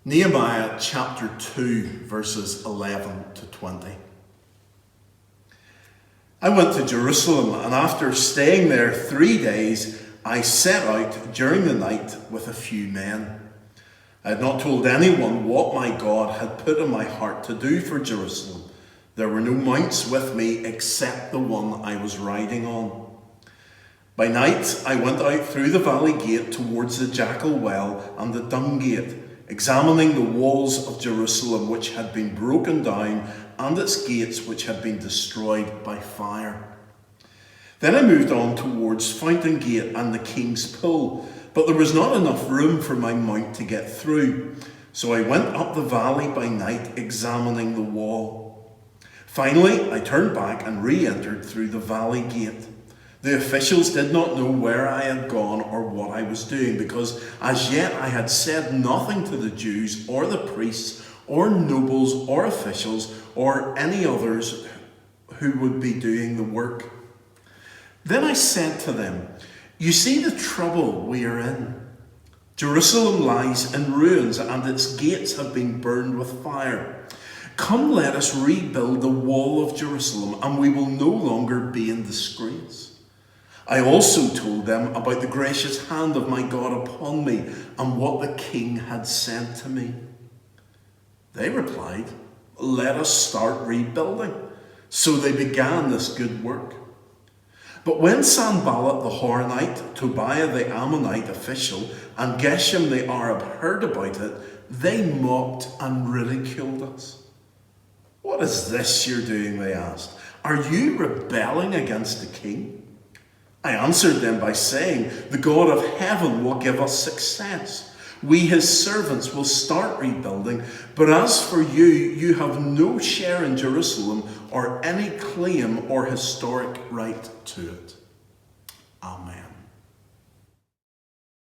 Nehemiah chapter 2, verses 11 to 20. I went to Jerusalem, and after staying there 3 days, I set out during the night with a few men. I had not told anyone what my God had put in my heart to do for Jerusalem. There were no mounts with me except the one I was riding on. By night, I went out through the valley gate towards the Jackal Well and the Dung Gate, examining the walls of Jerusalem which had been broken down and its gates which had been destroyed by fire. Then I moved on towards Fountain Gate and the King's Pool, but there was not enough room for my mount to get through, so I went up the valley by night examining the wall. Finally, I turned back and re-entered through the valley gate. The officials did not know where I had gone or what I was doing, because as yet I had said nothing to the Jews or the priests or nobles or officials or any others who would be doing the work. Then I said to them, "You see the trouble we are in. Jerusalem lies in ruins and its gates have been burned with fire. Come, let us rebuild the wall of Jerusalem, and we will no longer be in disgrace." I also told them about the gracious hand of my God upon me and what the king had sent to me. They replied, "Let us start rebuilding." So they began this good work. But when Sanballat the Horonite, Tobiah the Ammonite official, and Geshem the Arab heard about it, they mocked and ridiculed us. "What is this you're doing?" they asked. "Are you rebelling against the king?" I answered them by saying, "The God of heaven will give us success. We, his servants, will start rebuilding. But as for you, you have no share in Jerusalem or any claim or historic right to it." Amen.